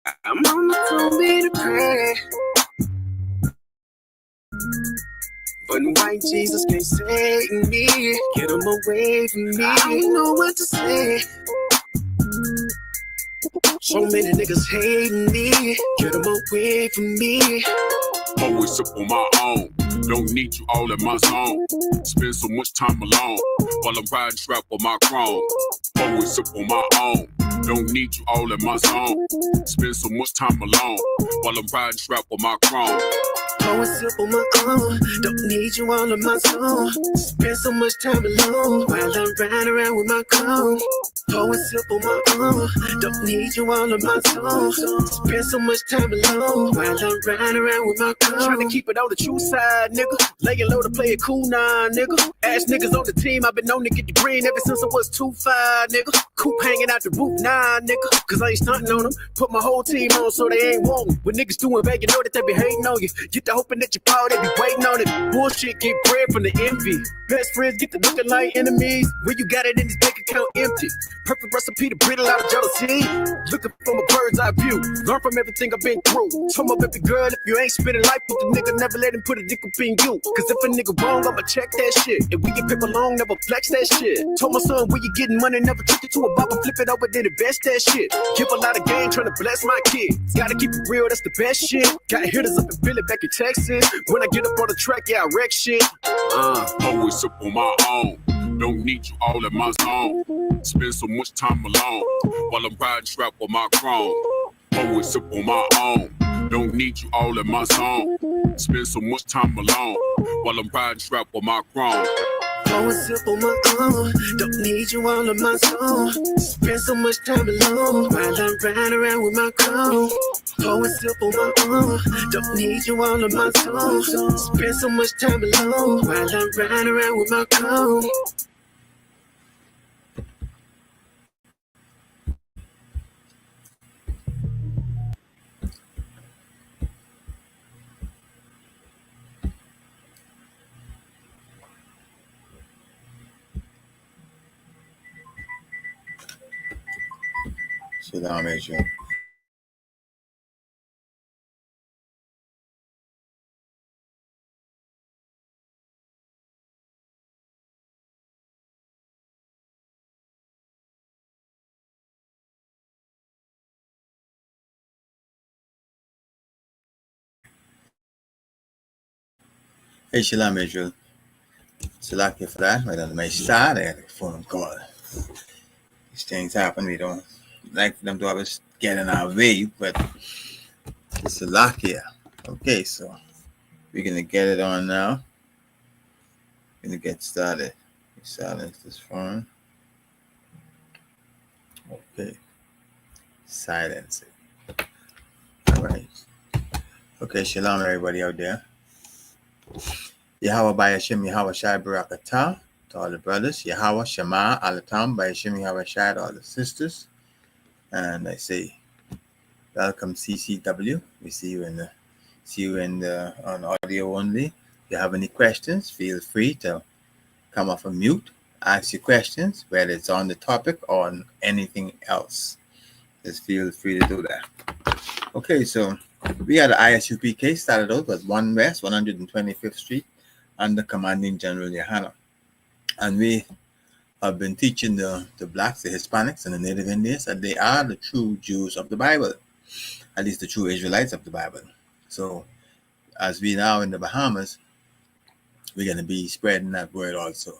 My mama told me to pray, but white Jesus can't save me. Get him away from me. I don't know what to say. So many niggas hating me. Get them away from me. Always up on my own. Don't need you all in my zone. Spend so much time alone while I'm riding strap with my chrome. Always up on my own. Don't need you all in my zone. Spend so much time alone while I'm riding strap with my chrome. Always up on my own. Don't need you all in my zone. Spend so much time alone while I'm riding around with my chrome. Always up on my own. Don't need you all in my zone. Spend so much time alone while I'm riding around with my chrome. Trying to keep it on the true side, nigga. Laying low to play it cool now, nigga. Ass niggas on the team, I've been known to get the green ever since I was 2'5", nigga. Coop hanging out the roof, nah, nigga. Cause I ain't stunting on them. Put my whole team on so they ain't wantin'. When niggas doing bad, you know that they be hating on you. Get the hoping that you fall, they be waiting on it. Bullshit get bread from the envy. Best friends get to looking like enemies. When you got it in this bank account empty. Perfect recipe to brittle out of jealousy. Looking from a bird's eye view. Learn from everything I've been through. Told my baby girl, if you ain't spending life with the nigga, never let him put a dick up in you. Cause if a nigga wrong, I'ma check that shit. If we get paper long, never flex that shit. Told my son, when you getting money, never take it to a baba, flip it over, then invest that shit. Give a lot of game, trying to bless my kids. Gotta keep it real, that's the best shit. Got hitters up in Philly, back in Texas. When I get up on the track, yeah, I wreck shit. Always up on my own. Don't need you all in my zone. Spend so much time alone while I'm riding strap with my chrome. Always up on my own. Don't need you all in my zone. Spend so much time alone while I'm riding strap with my chrome. Always up on my own. Don't need you all in my zone. Spend so much time alone while I'm riding around with my chrome. Always up on my own. Don't need you all in my zone. Spend so much time alone while I'm riding around with my chrome. Shalom, Israel. Hey, Shalom, Israel. Salakia for that. Right on the main start, I had a phone call. These things happen. We don't like for them to always get in our way, but it's Salakia. Okay, so we're going to get it on now. We're going to get started. Silence this phone. Okay. Silence it. All right. Okay, Shalom, everybody out there. Yahweh by Hashem, Yahweh Shai Barakatah, to all the brothers. Yahweh Shema Alatam by Hashem, Yahweh Shai, to all the sisters. And I say, welcome CCW. We see you in the on audio only. If you have any questions, feel free to come off of mute, ask your questions, whether it's on the topic or on anything else. Just feel free to do that. Okay, so we had the ISUP case started out with 1 West, 125th Street, under Commanding General Yahana. And we have been teaching the blacks, the Hispanics, and the Native Indians that they are the true Jews of the Bible, at least the true Israelites of the Bible. So as we now in the Bahamas, we're going to be spreading that word also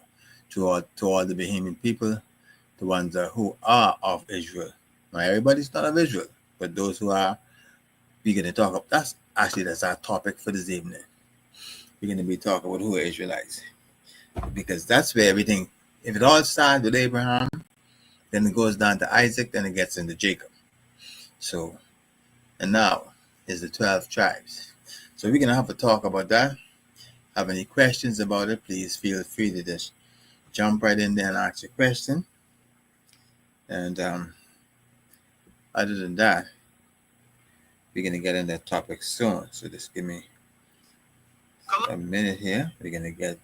to all the Bahamian people, the ones who are of Israel. Now, everybody's not of Israel, but those who are, we're going to talk about. That's our topic for this evening. We're going to be talking about who are Israelites, because that's where everything, if it all starts with Abraham, then it goes down to Isaac, then it gets into Jacob. So, and now is the 12 tribes. So we're going to have a talk about that. Have any questions about it, please feel free to just jump right in there and ask your question. And other than that, we're going to get into that topic soon. So just give me a minute here. We're going to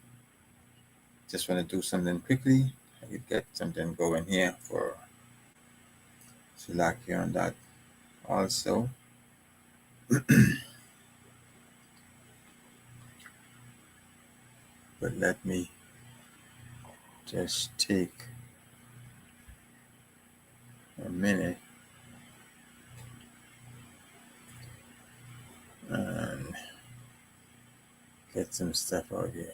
just want to do something quickly. I could get something going here for Salakia on that also. But let me just take a minute and get some stuff out here.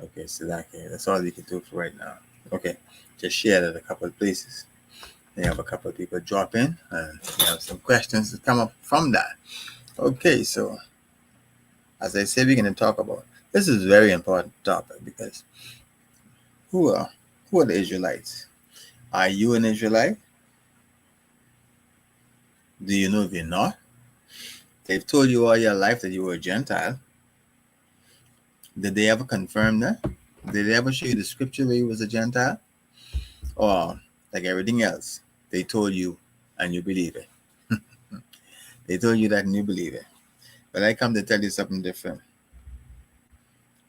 Okay, so that's all you can do for right now. Okay, just share it at a couple of places. We have a couple of people drop in, and we have some questions that come up from that. Okay, so as I said, we're going to talk about this is a very important topic because who are the Israelites? Are you an Israelite? Do you know if you're not? They've told you all your life that you were a Gentile. Did they ever confirm that? Did they ever show you the scripture where you was a Gentile? Or like everything else, they told you and you believe it. They told you that and you believe it. But I come to tell you something different.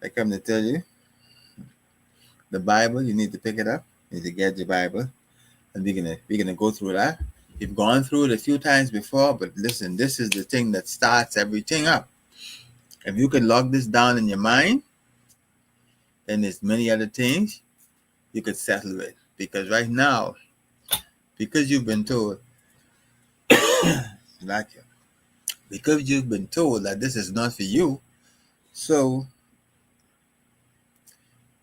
I come to tell you the Bible, you need to pick it up. You need to get the Bible. And we're gonna go through that. You've gone through it a few times before, but listen, this is the thing that starts everything up. If you can log this down in your mind, then there's many other things you could settle with. Because right now, because you've been told, like because you've been told that this is not for you, so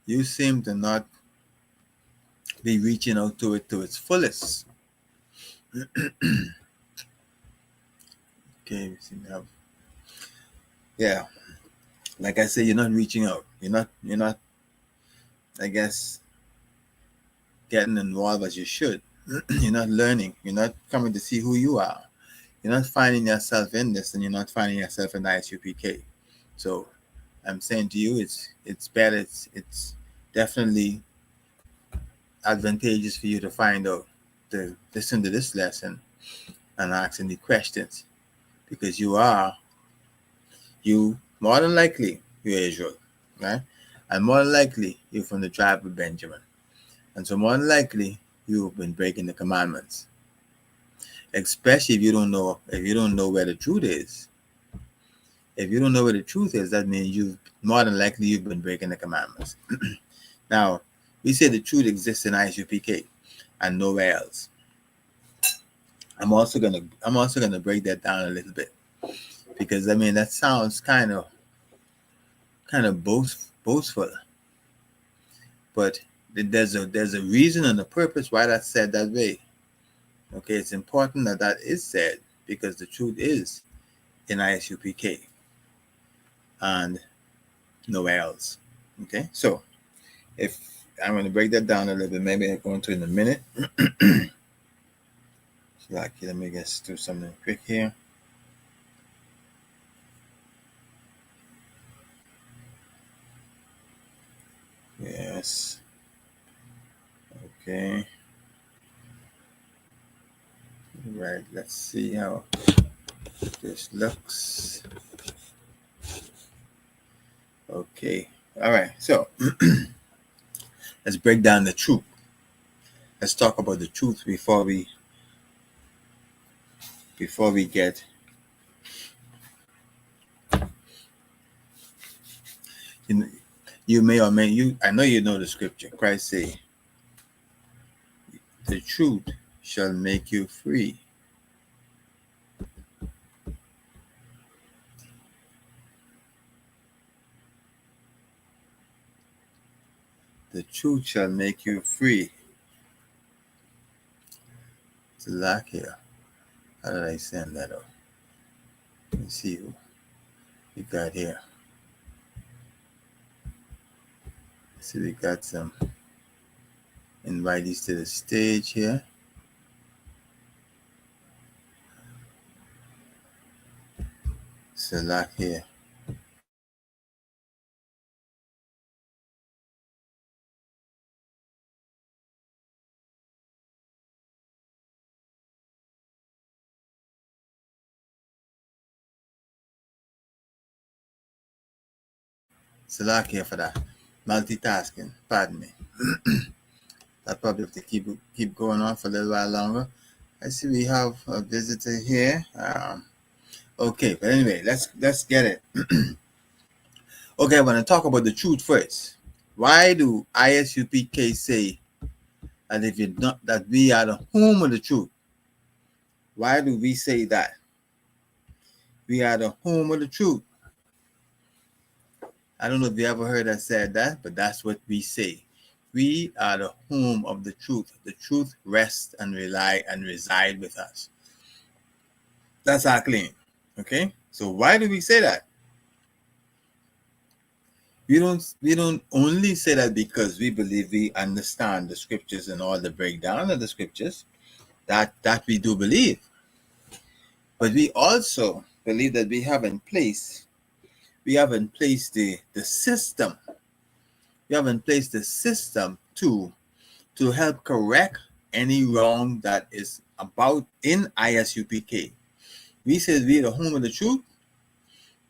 you seem to not be reaching out to it to its fullest. Okay, we seem to have, yeah. Like I said, you're not reaching out. You're not. I guess getting involved as you should. You're not learning. You're not coming to see who you are. You're not finding yourself in this, and you're not finding yourself in ISUPK. So I'm saying to you, it's better. It's definitely advantageous for you to find out, to listen to this lesson and ask any questions, because you more than likely you're Israel, right? And more than likely you're from the tribe of Benjamin, and so more than likely you've been breaking the commandments. Especially if you don't know where the truth is. If you don't know where the truth is, that means you've more than likely you've been breaking the commandments. Now, we say the truth exists in ISUPK and nowhere else. I'm also gonna break that down a little bit, because I mean that sounds kind of boastful, but there's a reason and a purpose why that's said that way. Okay, it's important that that is said because the truth is in ISUPK and nowhere else. Okay, so if I'm going to break that down a little bit, maybe I'll go into it in a minute. Like, let me just do something quick here. Yes. Okay. Right. Let's see how this looks. Okay. All right. So let's break down the truth. Let's talk about the truth before we get. You know, you may or may you. I know you know the scripture. Christ say, "The truth shall make you free." The truth shall make you free. It's a lock here. How did I send that out? Let me see who we got here. So we got some invitees to the stage here. So lock here. Salakia for that. Multitasking. Pardon me. That probably have to keep going on for a little while longer. I see we have a visitor here. Okay, but anyway, let's get it. Okay, I want to talk about the truth first. Why do ISUPK say that if you not that we are the home of the truth? Why do we say that? We are the home of the truth. I don't know if you ever heard us said that, but that's what we say. We are the home of the truth. The truth rests and rely and reside with us. That's our claim. Okay? So why do we say that? We don't only say that because we believe we understand the scriptures and all the breakdown of the scriptures. That we do believe. But we also believe that we have in place the system. We have in place the system to help correct any wrong that is about in ISUPK. We say we are the home of the truth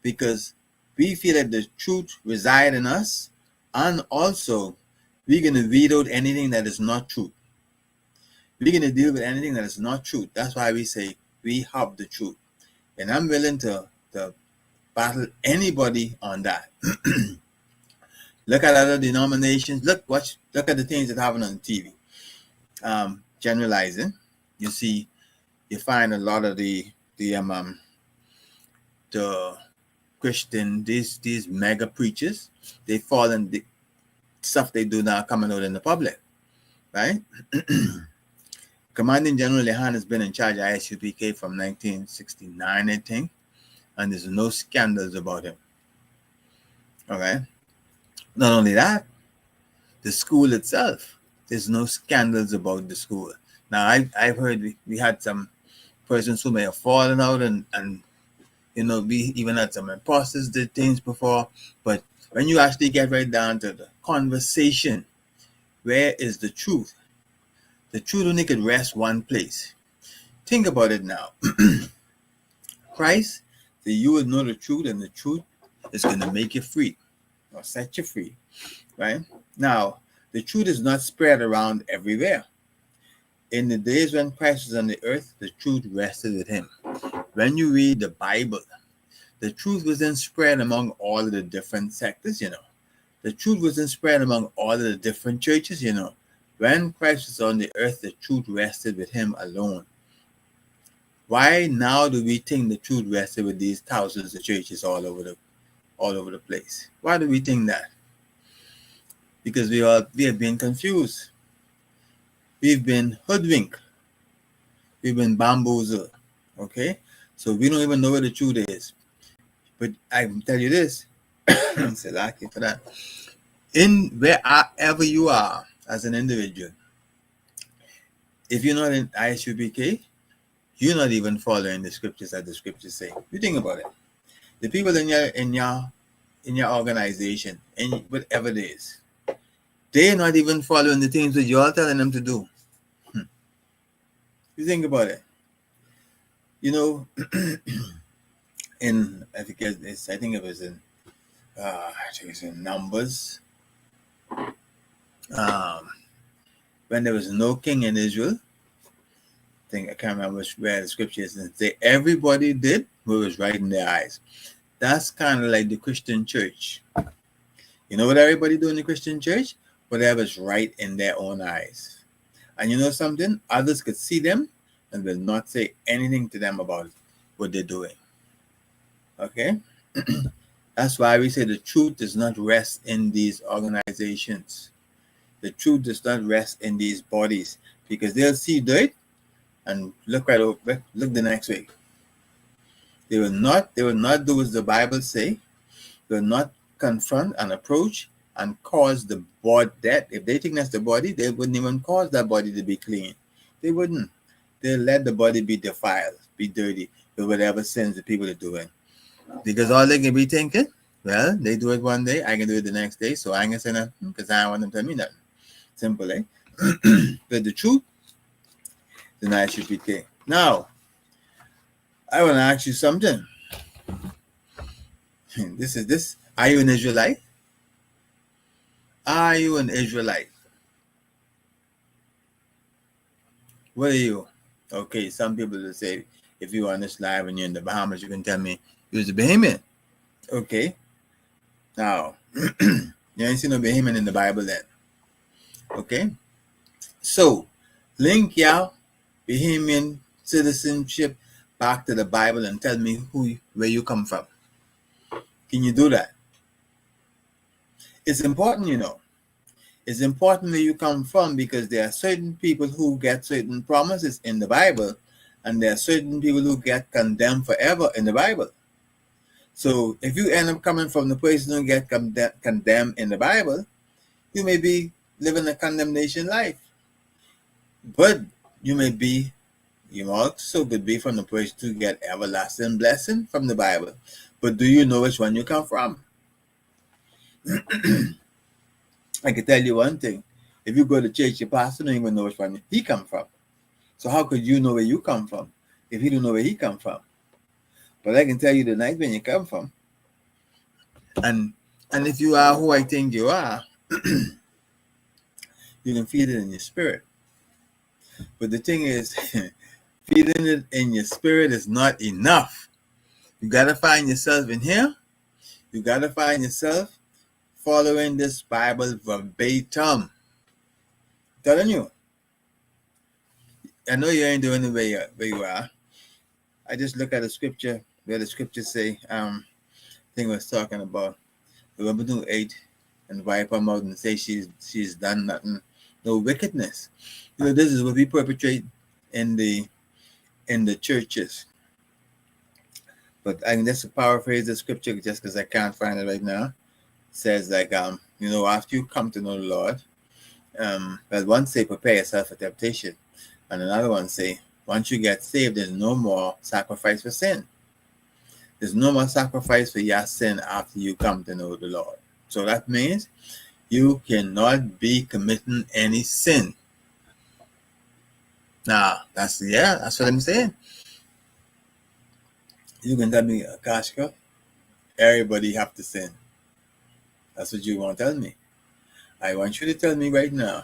because we feel that the truth resides in us, and also we're going to weed out anything that is not true. We're going to deal with anything that is not true. That's why we say we have the truth. And I'm willing to battle anybody on that. Look at other denominations. Look at the things that happen on TV. Generalizing, you find a lot of the Christian, these mega preachers, they fall in the stuff they do now coming out in the public, right? Commanding General Lehan has been in charge of ISUPK from 1969, I think, and there's no scandals about him. All right. Not only that, the school itself, there's no scandals about the school. Now, I've heard we had some persons who may have fallen out, and we even had some imposters did things before. But when you actually get right down to the conversation, where is the truth? The truth only could rest one place. Think about it now. Christ, that you will know the truth, and the truth is going to make you free or set you free, right? Now, the truth is not spread around everywhere. In the days when Christ was on the earth, the truth rested with him. When you read the Bible, the truth wasn't spread among all of the different sectors, The truth wasn't spread among all of the different churches, When Christ was on the earth, the truth rested with him alone. Why now do we think the truth rested with these thousands of churches all over the place? Why do we think that? Because we have been confused. We've been hoodwinked. We've been bamboozled. Okay? So we don't even know where the truth is. But I can tell you this. Say lucky for that. In wherever you are as an individual, if you're not in ISUPK, you're not even following the scriptures that the scriptures say. You think about it. The people in your organization, in whatever it is, they're not even following the things that you're telling them to do. You think about it. I think it was in Numbers. When there was no king in Israel, I can't remember where the scripture is, and say everybody did what was right in their eyes. That's kind of like the Christian church. You know what everybody do in the Christian church? Whatever's right in their own eyes. And you know something? Others could see them and will not say anything to them about what they're doing. Okay? That's why we say the truth does not rest in these organizations. The truth does not rest in these bodies, because they'll see dirt and look right over, look the next way. They will not do as the Bible say. They will not confront and approach and cause the body that. If they think that's the body, they wouldn't even cause that body to be clean. They wouldn't. They'll let the body be defiled, be dirty, with whatever sins the people are doing. Because all they can be thinking, well, they do it one day, I can do it the next day, so I ain't gonna say nothing because I don't want them to tell me nothing. Simple, eh? But the truth, then I should be clear. Now, I want to ask you something. This. Are you an Israelite? Are you an Israelite? What are you? Okay, some people will say, if you're on this live and you're in the Bahamas, you can tell me you're a Bahamian. Okay. Now, you ain't seen no Bahamian in the Bible then. Okay. So, link your Bahamian citizenship back to the Bible and tell me where you come from. Can you do that? It's important, you know. It's important where you come from, because there are certain people who get certain promises in the Bible, and there are certain people who get condemned forever in the Bible. So if you end up coming from the person who get condemned in the Bible, you may be living a condemnation life. But you also could be from the person who get everlasting blessing from the Bible. But do you know which one you come from? I can tell you one thing. If you go to church, your pastor don't even know which one he come from. So how could you know where you come from if he don't know where he come from? But I can tell you tonight when you come from. And if you are who I think you are, you can feel it in your spirit. But the thing is, feeling it in your spirit is not enough. You got to find yourself in here. You got to find yourself following this Bible verbatim. I'm telling you. I know you ain't doing it where you are. I just look at the scripture where the scriptures say, thing was talking about the woman who ate and wipe her mouth and say she's done nothing, no wickedness. You know, this is what we perpetrate in the churches. But I can just paraphrase the scripture just because I can't find it right now. It says like, after you come to know the Lord, well, one say prepare yourself for temptation, and another one say once you get saved, there's no more sacrifice for sin. There's no more sacrifice for your sin after you come to know the Lord. So that means you cannot be committing any sin. Now, that's what I'm saying. You can tell me, Kashka, everybody have to sin. That's what you want to tell me. I want you to tell me right now.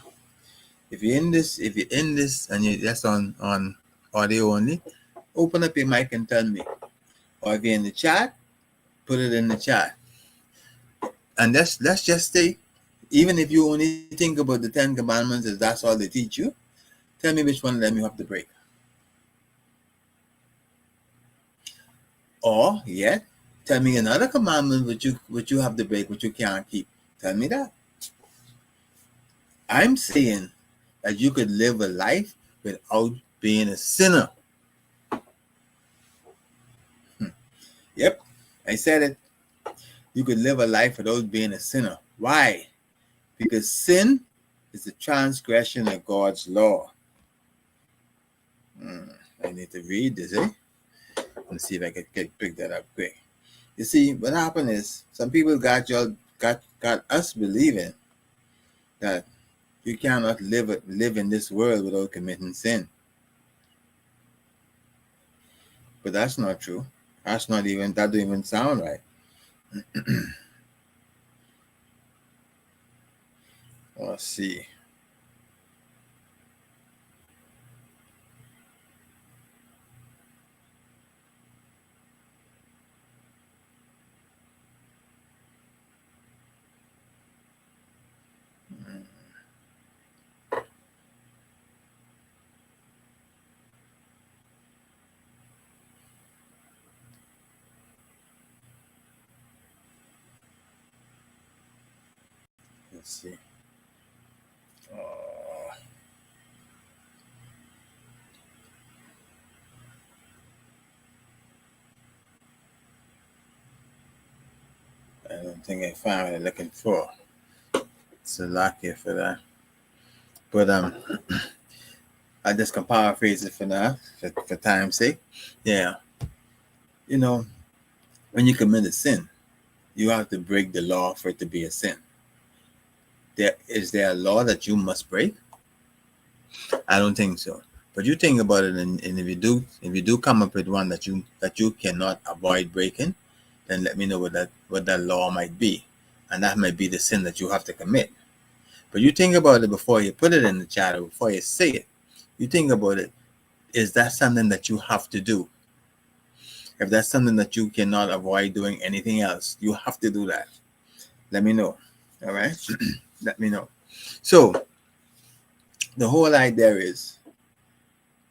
If you're in this and you're just on audio only, open up your mic and tell me. Or if you're in the chat, put it in the chat. And let's just say, even if you only think about the 10 commandments as that's all they teach you, tell me which one of them you have to break. Or yet, tell me another commandment which you have to break, which you can't keep. Tell me that. I'm saying that you could live a life without being a sinner. Yep, I said it. You could live a life without being a sinner. Why? Because sin is the transgression of God's law. I need to read this, Let's see if I can pick that up quick. You see, what happened is some people got us believing that you cannot live in this world without committing sin. But that's not true. That don't even sound right. Let's see. Let's see. I don't think I found what I'm looking for. So lucky for that. But I just can paraphrase it for now, for time's sake. Yeah. You know, when you commit a sin, you have to break the law for it to be a sin. Is there a law that you must break? I don't think so. But you think about it, and if you do come up with one that you cannot avoid breaking, then let me know what that law might be, and that might be the sin that you have to commit. But you think about it before you put it in the chat or before you say it. You think about it. Is that something that you have to do? If that's something that you cannot avoid doing anything else, you have to do that. Let me know. All right? Let me know. So, the whole idea is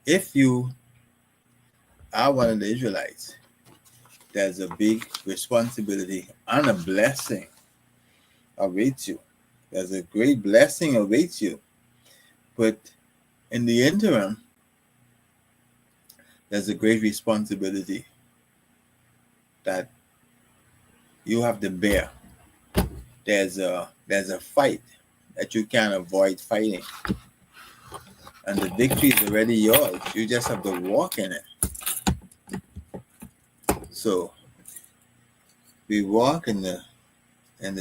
if you are one of the Israelites, there's a big responsibility and a blessing awaits you. There's a great blessing awaits you. But in the interim, there's a great responsibility that you have to bear. There's a fight that you can't avoid fighting. And the victory is already yours. You just have to walk in it. So we walk in the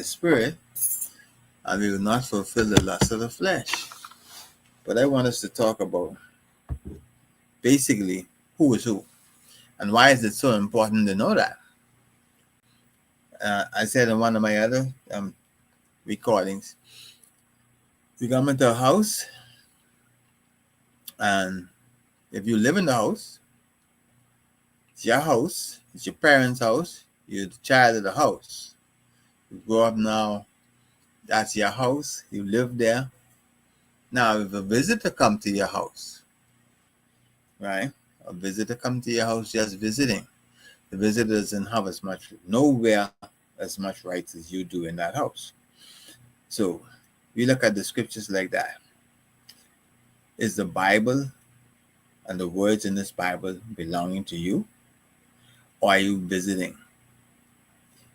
spirit, and we will not fulfill the lust of the flesh. But I want us to talk about basically who is who. And why is it so important to know that? I said in one of my other recordings, you come into a house, and if you live in the house, it's your house, it's your parents' house, you're the child of the house. You grow up now, that's your house, you live there. Now, if a visitor come to your house, right? A visitor come to your house just visiting. The visitor doesn't have nowhere as much rights as you do in that house. So we look at the scriptures like that. Is the Bible and the words in this Bible belonging to you? Or are you visiting?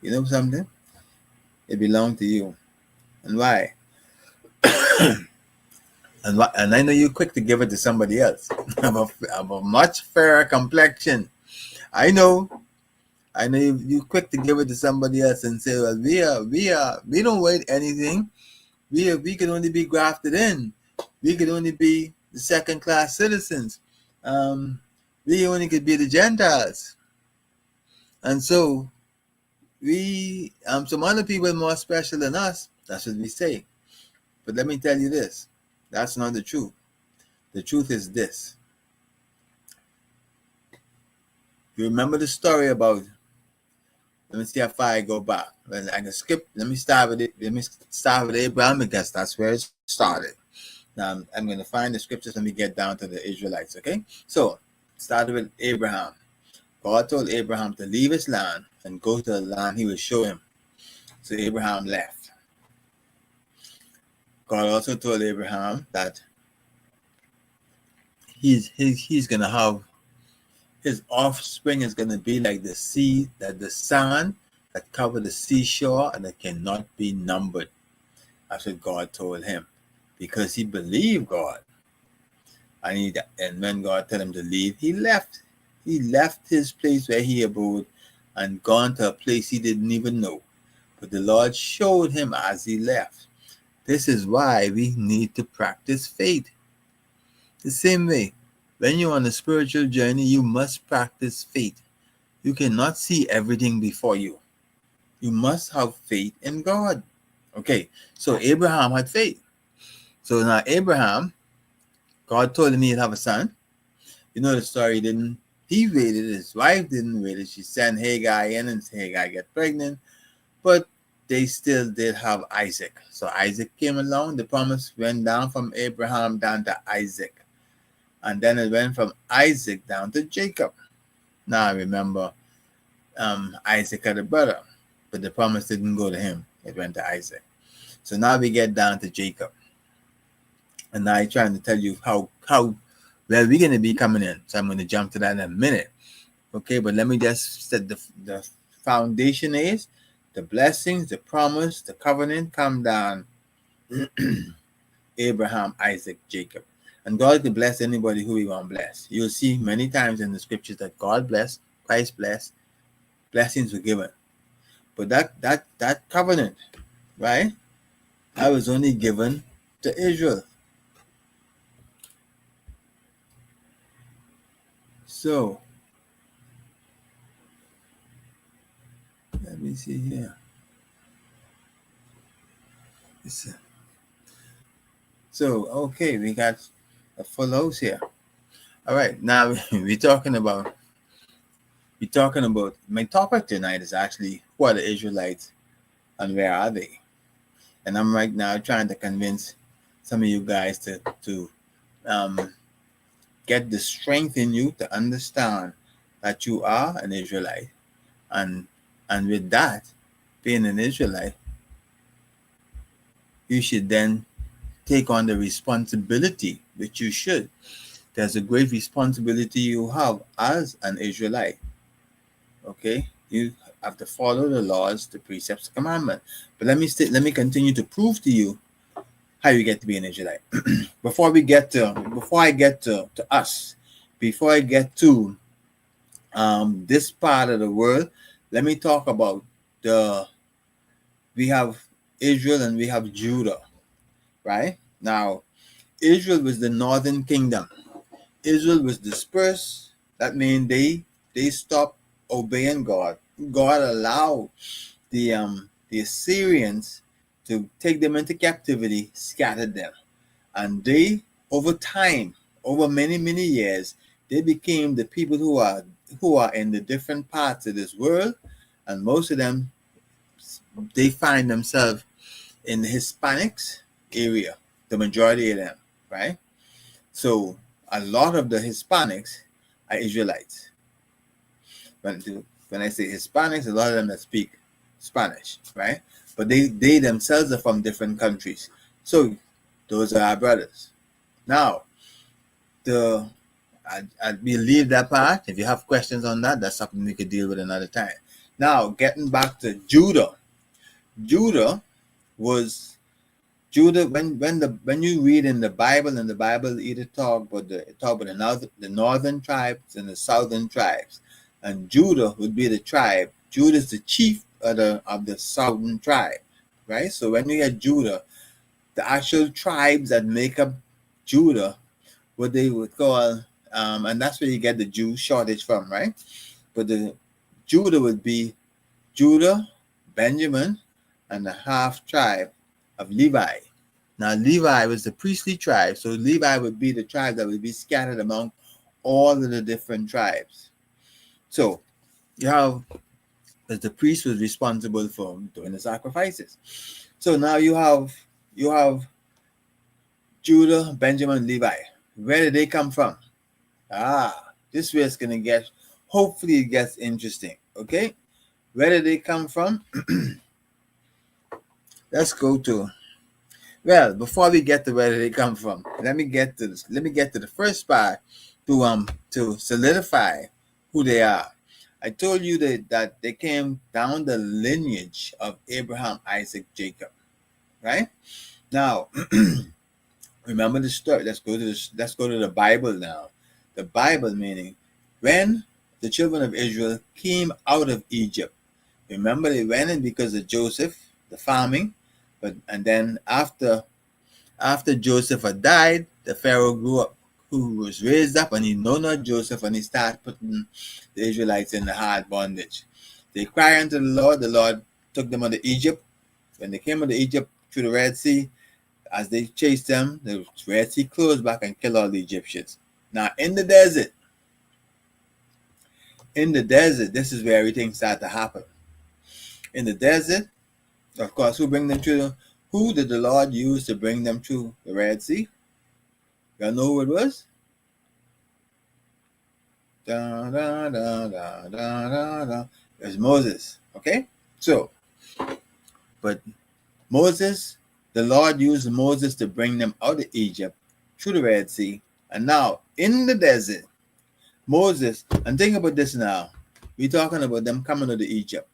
You know something? It belongs to you. And why? And I know you're quick to give it to somebody else. I'm a much fairer complexion. I know you quick to give it to somebody else and say, well, we don't wait anything. We can only be grafted in. We could only be the second class citizens. We only could be the Gentiles. And so some other people are more special than us. That's what we say. But let me tell you this. That's not the truth. The truth is this. You remember the story about, let me see how far I go back. Well, I can skip. Let me start with it. Let me start with Abraham because that's where it started. Now I'm going to find the scriptures when we get down to the Israelites. Okay, so started with Abraham. God told Abraham to leave his land and go to the land he would show him. So Abraham left. God also told Abraham that he's going to have his offspring is going to be like the sea, that the sand that covered the seashore and that cannot be numbered. That's what God told him, because he believed God. And when God told him to leave, he left. He left his place where he abode and gone to a place he didn't even know. But the Lord showed him as he left. This is why we need to practice faith. The same way, when you're on a spiritual journey, you must practice faith. You cannot see everything before you. You must have faith in God. Okay, so Abraham had faith. So now Abraham, God told him he'd have a son. You know the story, he waited, his wife didn't wait. She sent Hagar in and Hagar get pregnant. But they still did have Isaac. So Isaac came along. The promise went down from Abraham down to Isaac. And then it went from Isaac down to Jacob. Now remember, Isaac had a brother, but the promise didn't go to him. It went to Isaac. So now we get down to Jacob. And now I'm trying to tell you how well we're going to be coming in. So I'm going to jump to that in a minute. Okay, but let me just set the foundation is the blessings, the promise, the covenant come down. Abraham, Isaac, Jacob. And God can bless anybody who he want to bless. You'll see many times in the scriptures that God blessed, Christ blessed, blessings were given. But that covenant, right? That was only given to Israel. So let me see here. Listen. So, okay, we got a full house here. All right, now we're talking about my topic tonight is actually who are the Israelites and where are they? And I'm right now trying to convince some of you guys to um, get the strength in you to understand that you are an Israelite, and with that, being an Israelite, you should then take on the responsibility, which you should. There's a great responsibility you have as an Israelite. Okay, you have to follow the laws, the precepts, the commandment. But let me continue to prove to you how you get to be an Israelite. before I get to us, before I get to this part of the world, let me talk about the we have Israel and we have Judah, right? Now, Israel was the northern kingdom. Israel was dispersed. That means they stopped obeying God. God allowed the Assyrians to take them into captivity, scattered them, and they over time, over many years, they became the people who are in the different parts of this world, and most of them they find themselves in the Hispanics area, the majority of them, right? So a lot of the Hispanics are Israelites. When I say Hispanics, a lot of them that speak Spanish, right? But they themselves are from different countries. So those are our brothers. Now, I will leave that part. If you have questions on that, that's something we could deal with another time. Now, getting back to Judah. Judah was Judah when you read in the Bible, and the Bible either talk about the northern tribes and the southern tribes, and Judah would be the tribe. Judah is the chief of the southern tribe, right? So when you get Judah, the actual tribes that make up Judah, what they would call, and that's where you get the Jew shortage from, right? But the Judah would be Judah, Benjamin, and the half tribe of Levi. Now, Levi was the priestly tribe, so Levi would be the tribe that would be scattered among all of the different tribes. So, you have, as the priest was responsible for doing the sacrifices. So now you have Judah, Benjamin, Levi. Where did they come from? This way it's gonna get. Hopefully, it gets interesting. Okay, where did they come from? Let's go to. Well, before we get to where did they come from, let me get to this. Let me get to the first part to solidify who they are. I told you that they came down the lineage of Abraham, Isaac, Jacob. Right now, remember the story. Let's go to the Bible now. The Bible meaning when the children of Israel came out of Egypt. Remember, they went in because of Joseph, the farming, and then after Joseph had died, the Pharaoh grew up, who was raised up, and he know not Joseph, and he started putting the Israelites in the hard bondage. They cried unto the Lord took them out of Egypt. When they came out of Egypt through the Red Sea, as they chased them, the Red Sea closed back and killed all the Egyptians. Now, in the desert, this is where everything started to happen. In the desert, of course, who did the Lord use to bring them through the Red Sea? Y'all know who it was? Da, da, da, da, da, da, da. It was Moses. Okay? So, but Moses, the Lord used Moses to bring them out of Egypt through the Red Sea. And now, in the desert, Moses, and think about this now. We're talking about them coming out of Egypt.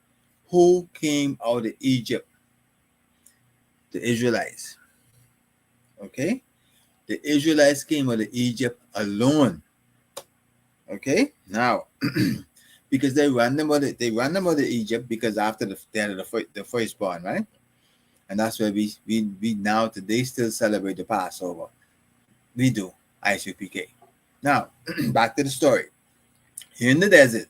Who came out of Egypt? The Israelites. Okay? The Israelites came out of Egypt alone. Okay? Now, because they ran them out of Egypt because after they had the firstborn, right? And that's why we now today still celebrate the Passover. We do, ICPK. Now, back to the story. Here in the desert,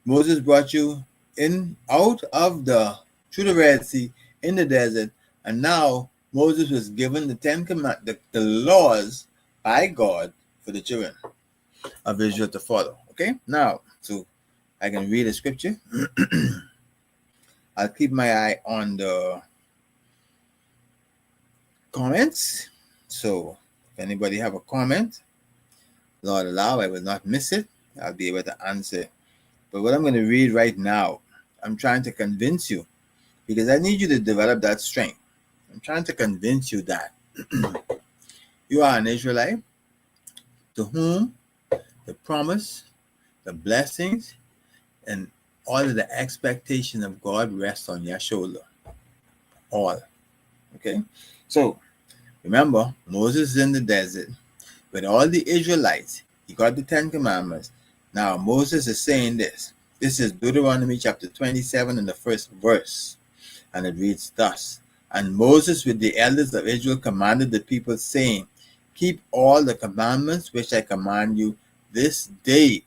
Moses brought you through the Red Sea in the desert, and now Moses was given the laws by God for the children of Israel to follow. Okay, now, so I can read the scripture. I'll keep my eye on the comments. So if anybody have a comment, Lord allow, I will not miss it. I'll be able to answer. But what I'm going to read right now, I'm trying to convince you, because I need you to develop that strength. I'm trying to convince you that you are an Israelite to whom the promise, the blessings, and all of the expectation of God rests on your shoulder. All. Okay? So remember, Moses is in the desert with all the Israelites. He got the 10 Commandments. Now Moses is saying this. This is Deuteronomy chapter 27 in the first verse. And it reads thus. And Moses with the elders of Israel commanded the people, saying, keep all the commandments which I command you this day.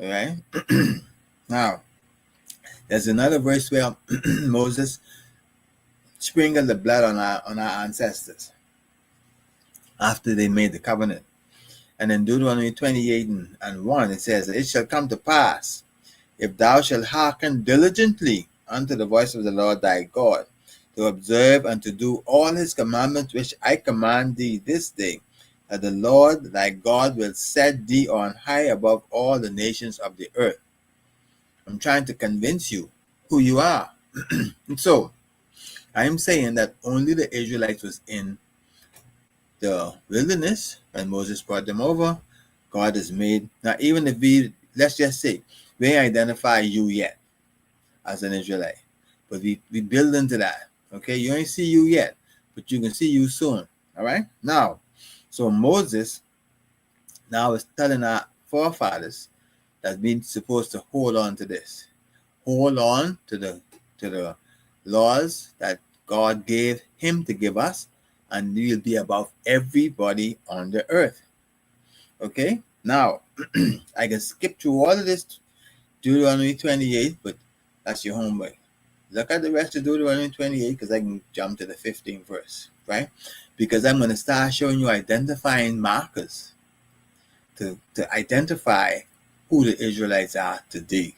All right? Now, there's another verse where Moses sprinkled the blood on our ancestors after they made the covenant. And in Deuteronomy 28 and 1, it says, it shall come to pass, if thou shalt hearken diligently unto the voice of the Lord thy God, to observe and to do all his commandments which I command thee this day, that the Lord thy God will set thee on high above all the nations of the earth. I'm trying to convince you who you are. And so, I am saying that only the Israelites was in the wilderness when Moses brought them over. God has made, now even if we, let's just say, we ain't identify you yet as an Israelite, but we build into that. Okay, you ain't see you yet, but you can see you soon. All right, now, so Moses now is telling our forefathers that we're supposed to hold on to this, hold on to the laws that God gave him to give us, and we will be above everybody on the earth. Okay, now I can skip through all of this Deuteronomy 28, but that's your homework. Look at the rest of Deuteronomy 28, because I can jump to the 15th verse, right? Because I'm going to start showing you identifying markers to identify who the Israelites are today.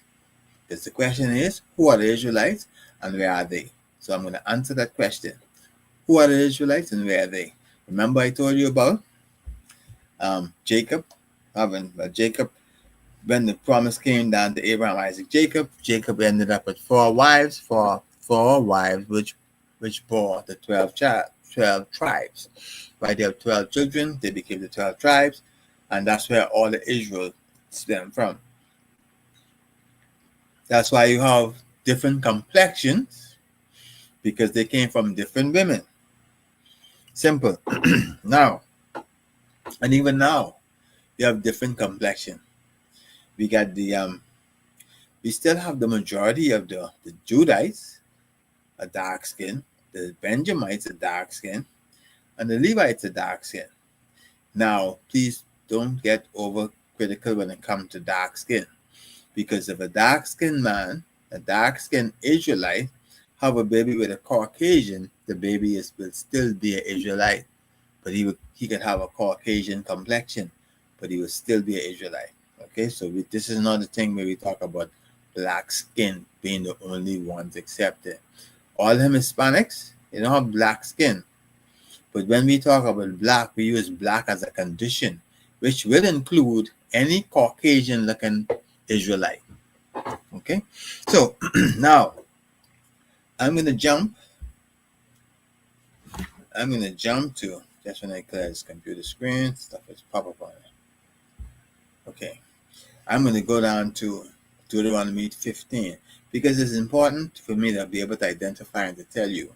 Because the question is, who are the Israelites and where are they? So I'm going to answer that question. Who are the Israelites and where are they? Remember I told you about Jacob, when the promise came down to Abraham, Isaac, Jacob ended up with four wives, which bore the 12 tribes. Right, they have 12 children, they became the 12 tribes, and that's where all the Israel stem from. That's why you have different complexions, because they came from different women. Simple. Now, and even now, you have different complexion. We got we still have the majority of the Judites, a dark skin, the Benjamites, a dark skin, and the Levites, a dark skin. Now, please don't get overcritical when it comes to dark skin, because if a dark skinned man, a dark skinned Israelite, have a baby with a Caucasian, the baby will still be an Israelite, but he could have a Caucasian complexion, but he would still be an Israelite. Okay, so this is not a thing where we talk about black skin being the only ones accepted. All them Hispanics, they don't have black skin. But when we talk about black, we use black as a condition, which will include any Caucasian looking Israelite. Okay, so now I'm going to jump to, just when I clear this computer screen, stuff is pop up on it. Okay, I'm going to go down to Deuteronomy 15, because it's important for me to be able to identify and to tell you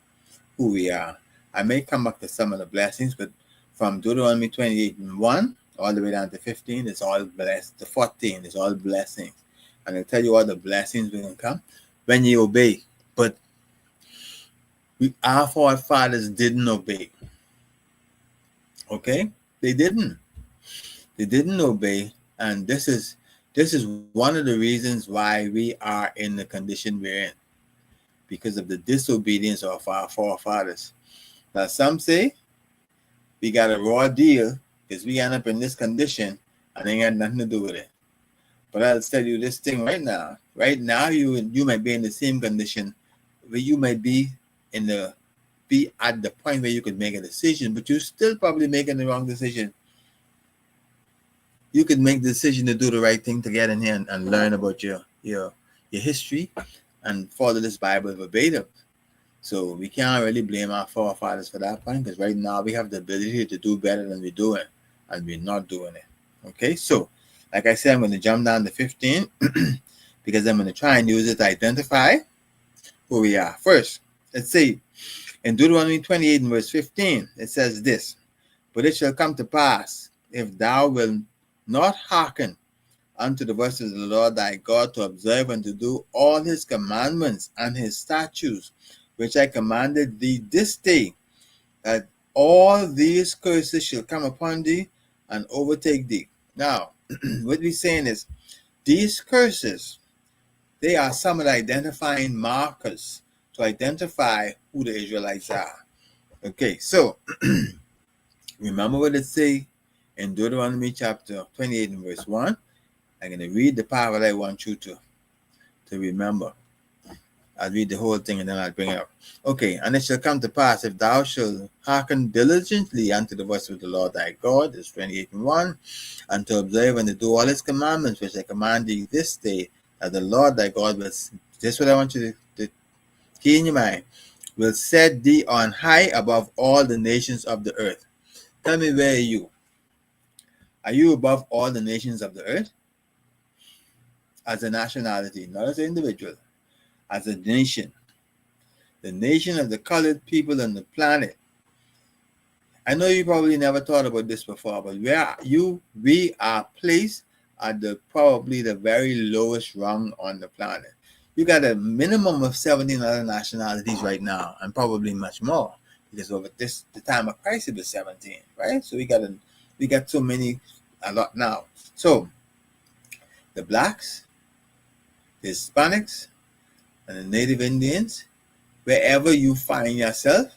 who we are. I may come back to some of the blessings, but from Deuteronomy 28 and 1 all the way down to 15, it's all blessed. The 14 is all blessings. And I'll tell you all the blessings will come when you obey. But our forefathers didn't obey. Okay? They didn't obey. And this is one of the reasons why we are in the condition we're in. because of the disobedience of our forefathers. Now, some say we got a raw deal because we end up in this condition and ain't got nothing to do with it. But I'll tell you this thing right now. Right now, you might be in the same condition where you might be at the point where you could make a decision, but you're still probably making the wrong decision. You could make the decision to do the right thing to get in here and learn about your history and follow this Bible verbatim. So we can't really blame our forefathers for that point, because right now we have the ability to do better than we're doing, and we're not doing it. Okay, so like I said, I'm going to jump down to 15 because I'm going to try and use it to identify who we are. First, let's see, in Deuteronomy 28 and verse 15, it says this: "But it shall come to pass, if thou wilt not hearken unto the voices of the Lord thy God, to observe and to do all his commandments and his statutes, which I commanded thee this day, that all these curses shall come upon thee and overtake thee." Now, what we're saying is, these curses, they are some of the identifying markers to identify who the Israelites are. Okay, so remember what it say in Deuteronomy chapter 28 and verse 1. I'm going to read the part that I want you to remember. I'll read the whole thing and then I'll bring it up. Okay, "And it shall come to pass, if thou shalt hearken diligently unto the voice of the Lord thy God," is 28 and 1, "and to observe and to do all his commandments, which I command thee this day, that the Lord thy God will," this is what I want you to keep in your mind, "will set thee on high above all the nations of the earth." Tell me, where are you? Are you above all the nations of the earth? As a nationality, not as an individual, as a nation. The nation of the colored people on the planet. I know you probably never thought about this before, but we are placed at probably the very lowest rung on the planet. You got a minimum of 17 other nationalities right now, and probably much more, because over the time of Christ it was 17, right? So we got so many, a lot now. So the blacks, the Hispanics, and the Native Indians, wherever you find yourself,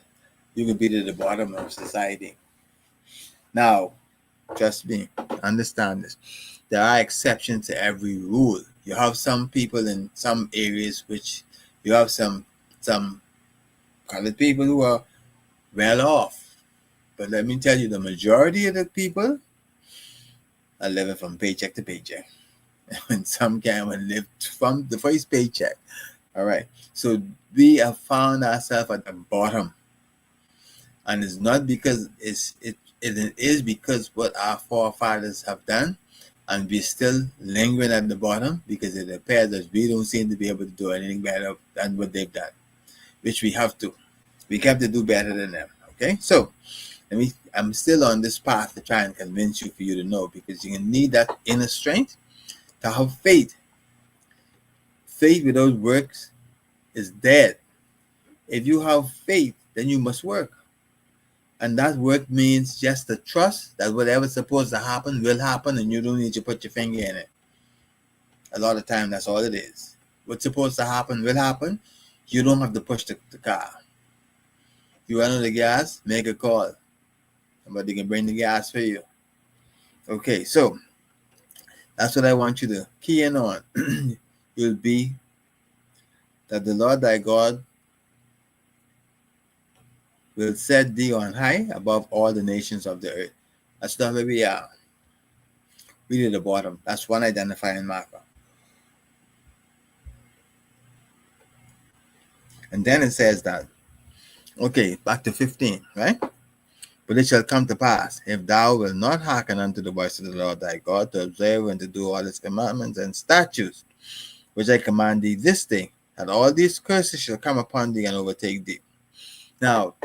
you can be to the bottom of society. Now, trust me, understand this. There are exceptions to every rule. You have some people in some areas which you have some colored people who are well off. But let me tell you, the majority of the people are living from paycheck to paycheck. And some can't even live from the first paycheck. All right. So we have found ourselves at the bottom. And it's not because it is because what our forefathers have done, and we're still lingering at the bottom because it appears that we don't seem to be able to do anything better than what they've done, which we have to. We have to do better than them. Okay, so I'm still on this path to try and convince you, for you to know, because you need that inner strength to have faith. Faith without works is dead. If you have faith, then you must work. And that work means just to trust that whatever's supposed to happen will happen, and you don't need to put your finger in it. A lot of time, that's all it is. What's supposed to happen will happen. You don't have to push the car. You run out of gas, make a call. Somebody can bring the gas for you. Okay, so that's what I want you to key in on. You'll be that the Lord thy God will set thee on high above all the nations of the earth. That's not where we are. Really the bottom. That's one identifying marker. And then it says that, okay, back to 15, right? "But it shall come to pass, if thou wilt not hearken unto the voice of the Lord thy God, to observe and to do all his commandments and statutes, which I command thee this day, that all these curses shall come upon thee and overtake thee." Now,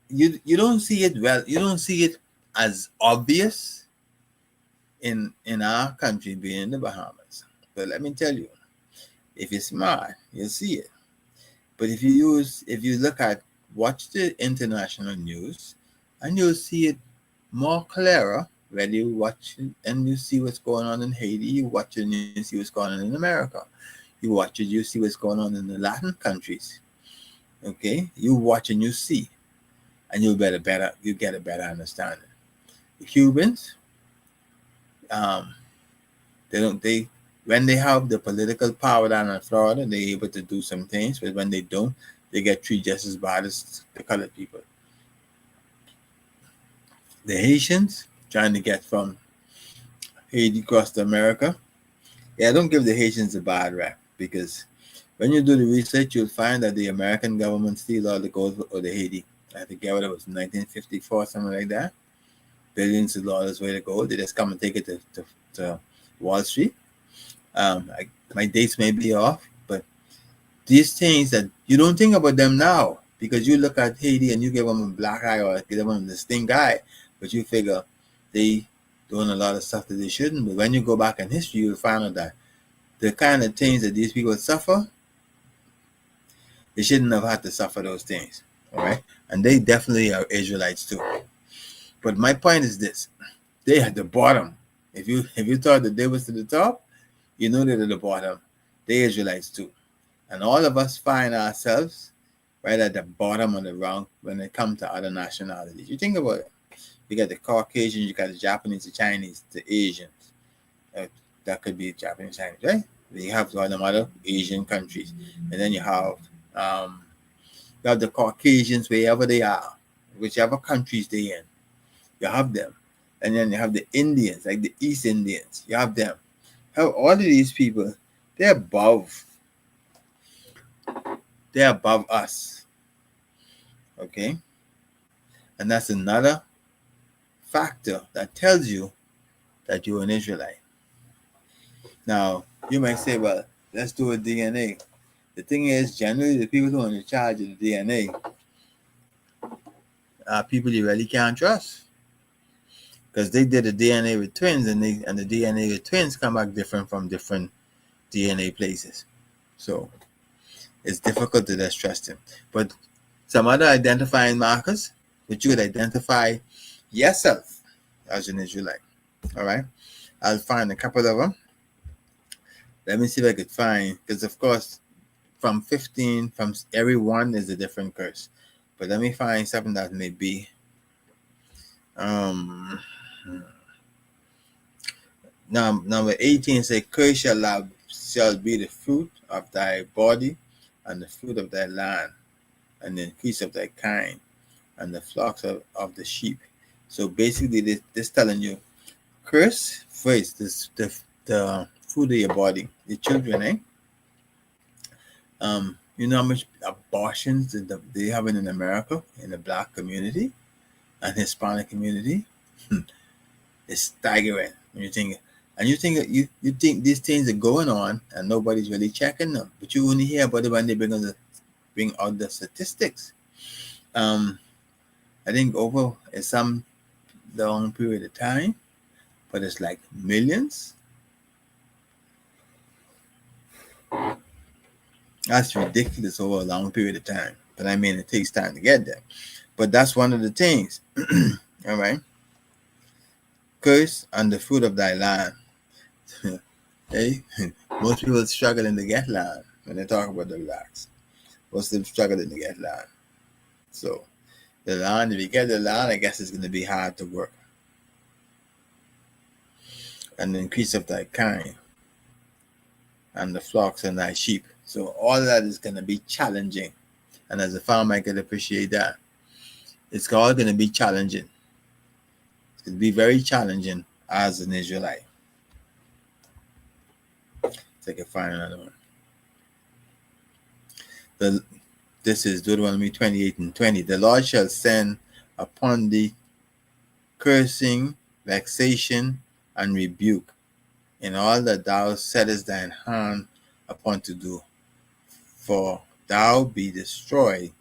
you don't see it well. You don't see it as obvious in our country, being the Bahamas. But let me tell you, if you're smart, you'll see it. But if you watch the international news, and you'll see it more clearer when you watch and you see what's going on in Haiti, you watch it and you see what's going on in America. You watch it, you see what's going on in the Latin countries. Okay, you watch and you see, and you get a better understanding. The Cubans, um, they when they have the political power down in Florida, they're able to do some things, but when they don't, they get treated just as bad as the colored people. The Haitians trying to get from Haiti across to America. Yeah, don't give the Haitians a bad rap, because when you do the research, you'll find that the American government steal all the gold of the Haiti. I think what it was 1954, something like that. Billions of dollars worth of gold. They just come and take it to Wall Street. My dates may be off, but these things that you don't think about them now, because you look at Haiti and you give them a black eye or give them a stink eye, but you figure they doing a lot of stuff that they shouldn't. But when you go back in history, you'll find out that the kind of things that these people suffer, they shouldn't have had to suffer those things. All right, and they definitely are Israelites too. But my point is this: they at the bottom. If you thought that they was to the top, you know they're at the bottom. They Israelites too. And all of us find ourselves right at the bottom of the rung when it comes to other nationalities. You think about it. You got the Caucasians, you got the Japanese, the Chinese, the Asians. That could be Japanese, Chinese, right? You have all them other Asian countries. And then you have the Caucasians wherever they are, whichever countries they're in. You have them. And then you have the Indians, like the East Indians. You have them. All of these people, they're above us. Okay? And that's another factor that tells you that you're an Israelite. Now, you might say, well, let's do a DNA. The thing is, generally, the people who are in charge of the DNA are people you really can't trust. Because they did the DNA with twins, and the DNA with twins come back different from different DNA places. So it's difficult to just trust him. But some other identifying markers, which you would identify yourself as an Israelite. All right. I'll find a couple of them. Let me see if I could find, because of course, from 15, from every one is a different curse. But let me find something that may be. Number 18 say, curse shall be the fruit of thy body, and the fruit of thy land, and the increase of thy kind, and the flocks of the sheep. So basically, this telling you, curse first, the fruit of your body, the children, you know how much abortions they have in America, in the black community and Hispanic community? It's staggering when you think. And you think these things are going on and nobody's really checking them. But you only hear about it when they bring out the statistics. I think over some long period of time, but it's like millions. That's ridiculous over a long period of time. But I mean, it takes time to get there. But that's one of the things. All right. Curse and the fruit of thy land. Hey, most people struggling to get land when they talk about the blacks. Most of them struggling to get land. So the land, if you get the land, I guess it's going to be hard to work. And the increase of thy kind, and the flocks and thy sheep. So all of that is going to be challenging. And as a farmer, I can appreciate that. It's all going to be challenging. It's going to be very challenging as an Israelite. So I can find another one. This is Deuteronomy 28 and 20. The Lord shall send upon thee cursing, vexation, and rebuke in all that thou settest thine hand upon to do. For thou be destroyed,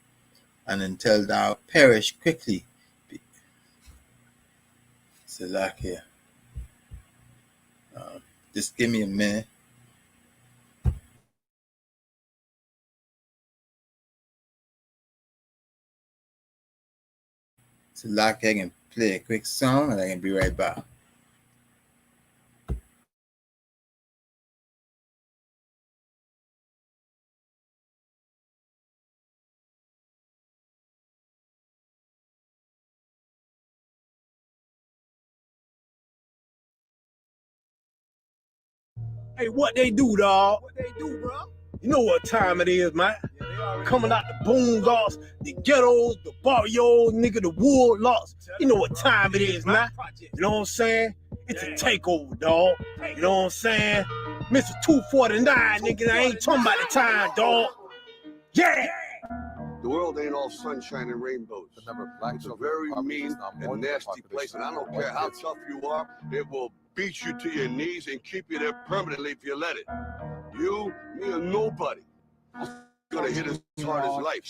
and until thou perish quickly. So like here. Just give me a minute. So like I can play a quick song and I can be right back. Hey, what they do, dog? What they do, bro? You know what time it is, man. Coming out the boondocks, the ghettos, the barrios, nigga, the wood lots. You know what time it is, man. You know what I'm saying? It's a takeover, dog. You know what I'm saying? Mr. 249, nigga, I ain't talking about the time, dog. Yeah! The world ain't all sunshine and rainbows. It's a very mean and nasty place, and I don't care how tough you are, it will beat you to your knees and keep you there permanently if you let it. You, me, or nobody is gonna hit as hard as life.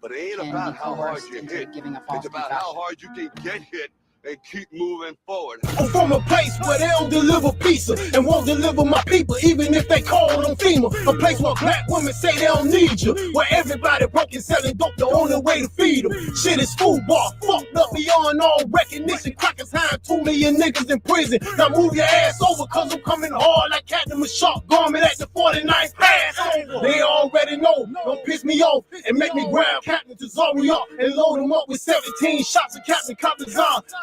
But it ain't about how hard you hit. It's about how hard you can get hit and keep moving forward. I'm from a place where they don't deliver pizza and won't deliver my people, even if they call them FEMA. A place where black women say they don't need you, where everybody broke and selling dope the only way to feed them. Shit is football, fucked up beyond all recognition. Crackers hiring 2 million niggas in prison. Now move your ass over, cause I'm coming hard like Captain Shark Garment at the 49th pass over. They already know, don't piss me off and make me grab Captain Tazari up and load him up with 17 shots of Captain Captain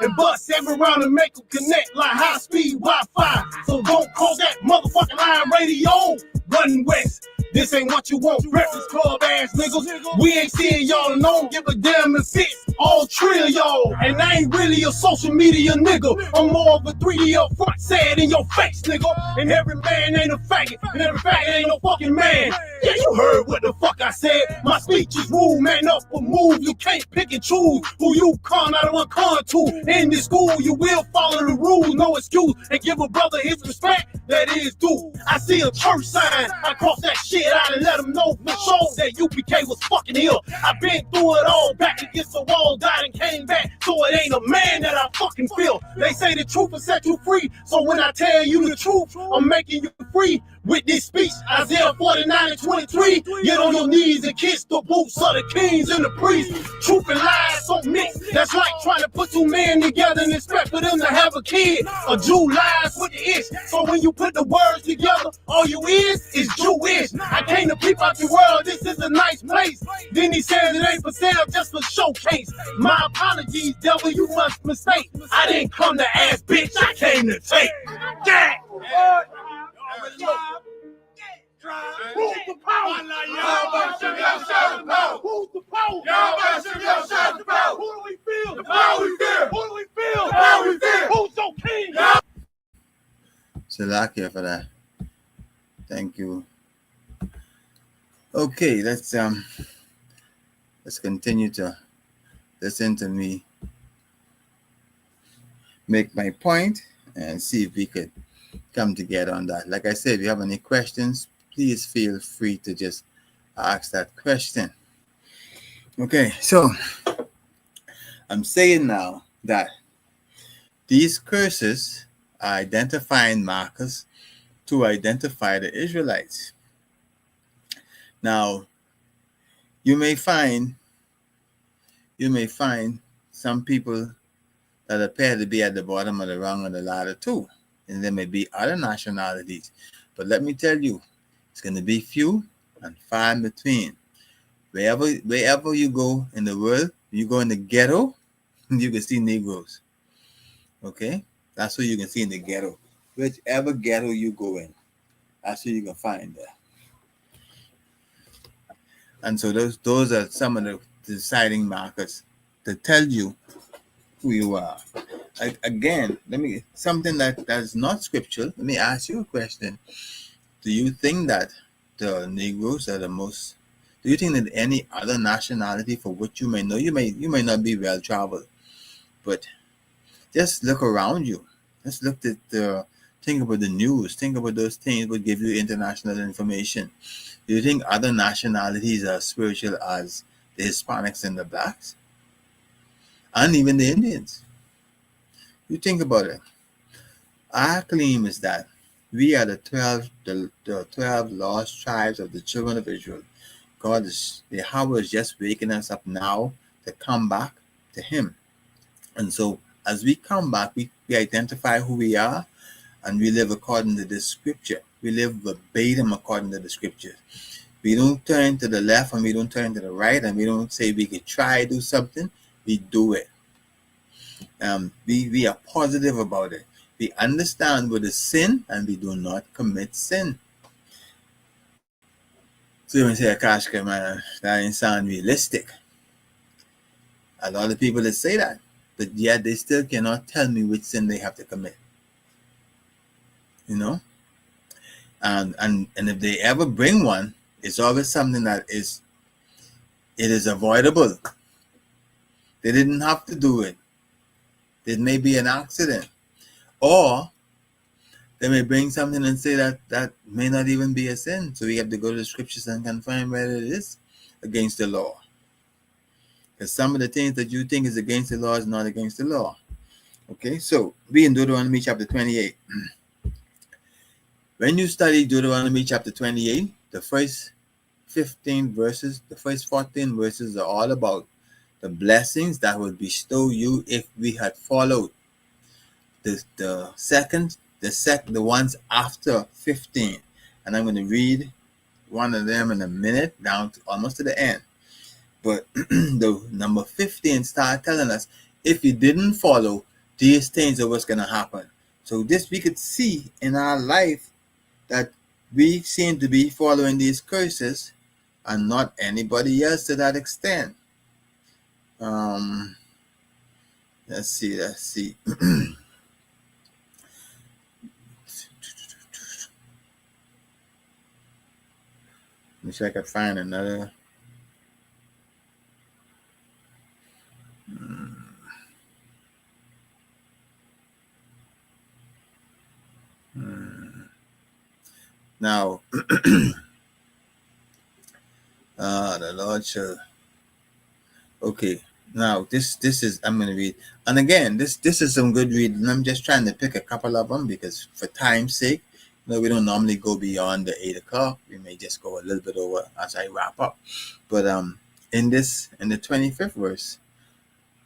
and bust every round and make them connect like high-speed Wi-Fi. So don't call that motherfucking iron radio. Run west. This ain't what you want, breakfast club ass niggas. We ain't seeing y'all and don't give a damn if it's all trill y'all. And I ain't really a social media nigga. I'm more of a 3D up front, say it in your face, nigga. And every man ain't a faggot, and every faggot ain't no fucking man. Yeah, you heard what the fuck I said. My speech is rude, man up or move. You can't pick and choose who you con out of a con to. In this school, you will follow the rules, no excuse, and give a brother his respect that is due. I see a church sign, I cross that shit out and let them know for sure that UPK was fucking here. I've been through it all, back against the wall, died and came back, so it ain't a man that I fucking feel. They say the truth will set you free, so when I tell you the truth, I'm making you free. With this speech, Isaiah 49 and 23, get on your knees and kiss the boots of the kings and the priests. Truth and lies so mixed, that's like trying to put 2 men together and expect for them to have a kid. A Jew lies with the ish, so when you put the words together, all you is Jewish. I came to peep out the world, this is a nice place. Then he says it ain't for sale, just for showcase. My apologies, devil, you must mistake. I didn't come to ask, bitch, I came to take. Yeah! Who's the power? Who's the power? Who do we feel? The power we feel. Who do we feel? The power we feel. Who's your king? Salakia for that. Thank you. Okay, let's continue to listen to me make my point and see if we could come together on that. Like I said, if you have any questions, please feel free to just ask that question. Okay, so I'm saying now that these curses are identifying markers to identify the Israelites. Now, you may find some people that appear to be at the bottom of the rung of the ladder too. And there may be other nationalities. But let me tell you, it's going to be few and far in between. Wherever you go in the world, you go in the ghetto, you can see Negroes. Okay? That's what you can see in the ghetto. Whichever ghetto you go in, that's what you can find there. And so those are some of the deciding markers to tell you who you are. Again, something that's not scriptural. Let me ask you a question. Do you think that the Negroes are the most? Do you think that any other nationality for which you may know, you may not be well traveled, but just look around you. Just look at think about the news. Think about those things would give you international information. Do you think other nationalities are as spiritual as the Hispanics and the blacks, and even the Indians? You think about it. Our claim is that we are the 12 lost tribes of the children of Israel. Yahweh is just waking us up now to come back to Him. And so as we come back, we identify who we are, and we live according to this scripture. We live verbatim according to the scripture. We don't turn to the left and we don't turn to the right, and we don't say we could try to do something. We do it. We are positive about it. We understand what is sin and we do not commit sin. So you may say, Akashka, man, that ain't sound realistic. A lot of people that say that, but yet they still cannot tell me which sin they have to commit. You know? And if they ever bring one, it's always something that is avoidable. They didn't have to do it. It may be an accident. Or they may bring something and say that may not even be a sin. So we have to go to the scriptures and confirm whether it is against the law. Because some of the things that you think is against the law is not against the law. Okay, so we in Deuteronomy chapter 28. When you study Deuteronomy chapter 28, the first 15 verses, the first 14 verses are all about the blessings that would bestow you if we had followed. The ones after 15. And I'm going to read one of them in a minute down to almost to the end. But the number 15 start telling us if you didn't follow, these things are what's going to happen. So this we could see in our life that we seem to be following these curses and not anybody else to that extent. Let's see. Wish I could find another. Now, the Lord shall. Okay, now this is I'm going to read, and again this is some good reading. I'm just trying to pick a couple of them because for time's sake, we don't normally go beyond the 8 o'clock. We may just go a little bit over as I wrap up. But in the 25th verse,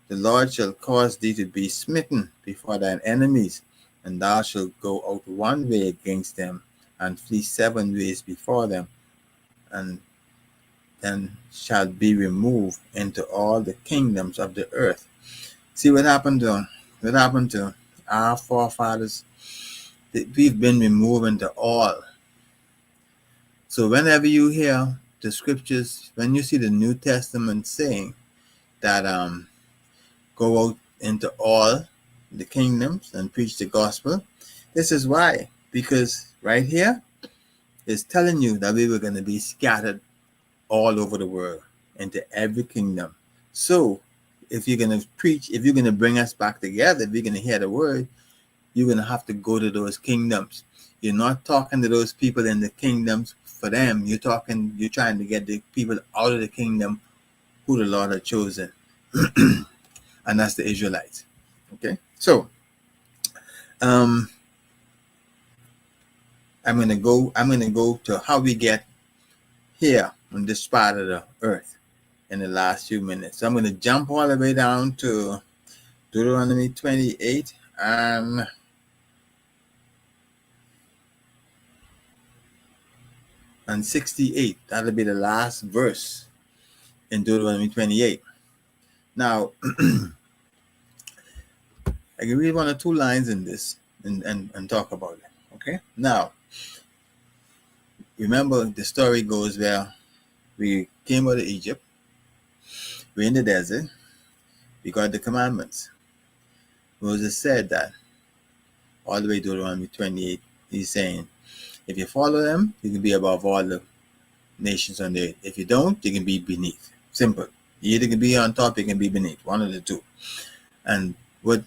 the Lord shall cause thee to be smitten before thine enemies, and thou shalt go out one way against them, and flee 7 ways before them, and then shall be removed into all the kingdoms of the earth. See what happened to our forefathers? We've been removed into all. So whenever you hear the scriptures, when you see the New Testament saying that go out into all the kingdoms and preach the gospel, this is why. Because right here is telling you that we were going to be scattered all over the world into every kingdom. So if you're going to preach, if you're going to bring us back together, if you're going to hear the word, you're going to have to go to those kingdoms. You're not talking to those people in the kingdoms for them. You're trying to get the people out of the kingdom who the Lord had chosen. And that's the Israelites. Okay. So I'm going to go to how we get here on this part of the earth in the last few minutes. So I'm going to jump all the way down to Deuteronomy 28 and 68. That'll be the last verse in Deuteronomy 28. Now, I can read 1 or 2 lines in this and talk about it. Okay. Now, remember the story goes where we came out of Egypt. We're in the desert. We got the commandments. Moses said that all the way to Deuteronomy 28. He's saying, if you follow them, you can be above all the nations on the earth. If you don't, you can be beneath. Simple. You either can be on top, you can be beneath. One of the two. And what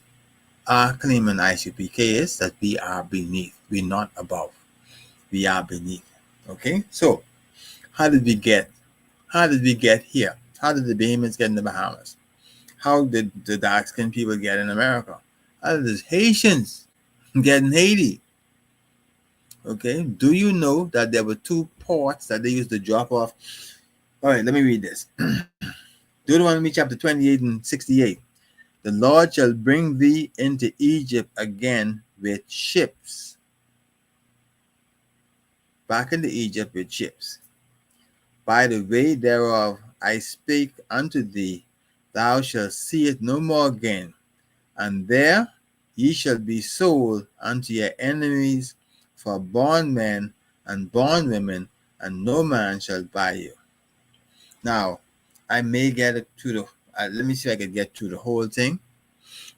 our claim in ICPK is that we are beneath. We're not above. We are beneath. Okay? So, how did we get here? How did the Bahamians get in the Bahamas? How did the dark-skinned people get in America? How did the Haitians get in Haiti? Okay? Do you know that there were 2 ports that they used to drop off? All right, let me read this. Deuteronomy chapter 28 and 68. The Lord shall bring thee into Egypt again with ships. Back into Egypt with ships. By the way thereof I spake unto thee, thou shalt see it no more again. And there Ye shall be sold unto your enemies for bondmen and bondwomen, and no man shall buy you. Now, I may get it to the. Let me see if I can get to the whole thing.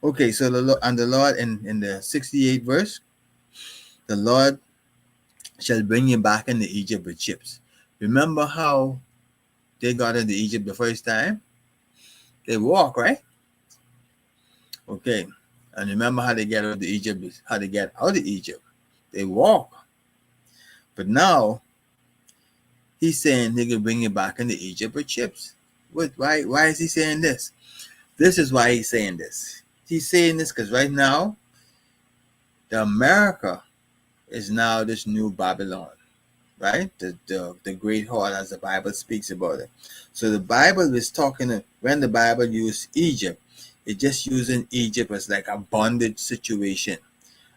Okay, so the Lord in the 68th verse, the Lord shall bring you back into Egypt with ships. Remember how they got into Egypt the first time? They walk, right? Okay. And remember how they get out of Egypt, how they get out of Egypt. They walk. But now he's saying he can bring you back into Egypt with ships. Why is he saying this? This is why he's saying this. He's saying this because right now, the America is now this new Babylon, right? The great hall, as the Bible speaks about it. So the Bible is talking, when the Bible used Egypt, it's just using Egypt as like a bondage situation.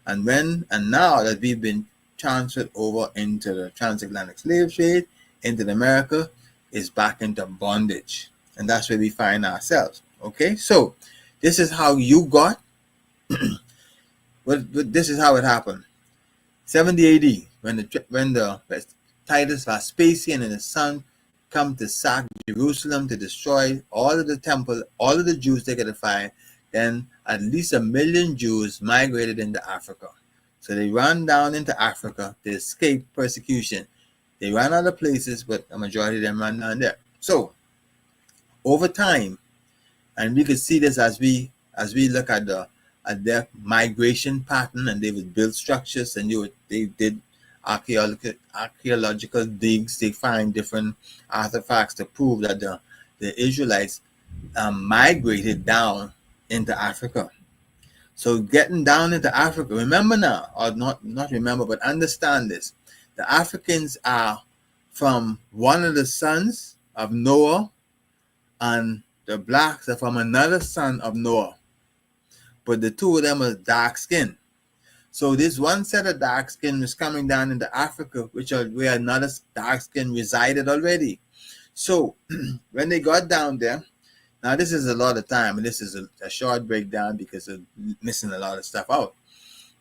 And now that we've been transferred over into the transatlantic slave trade, into the America, is back into bondage. And that's where we find ourselves. Okay, so this is how you got, this is how it happened. 70 AD, when the Titus Vespasian and his son come to sack Jerusalem, to destroy all of the temple, all of the Jews they could find, then at least 1 million Jews migrated into Africa. So they ran down into Africa to escape persecution. They ran other places, but a majority of them ran down there. So over time, and we could see this as we look at their migration pattern, and they would build structures, and they did archaeological digs. They find different artifacts to prove that the Israelites migrated down into Africa. So getting down into Africa, remember now, or not remember, but understand this. The Africans are from one of the sons of Noah, and the blacks are from another son of Noah. But the two of them are dark skinned. So this one set of dark skin was coming down into Africa, where another dark skin resided already. So when they got down there, now this is a lot of time, and this is a short breakdown because of missing a lot of stuff out.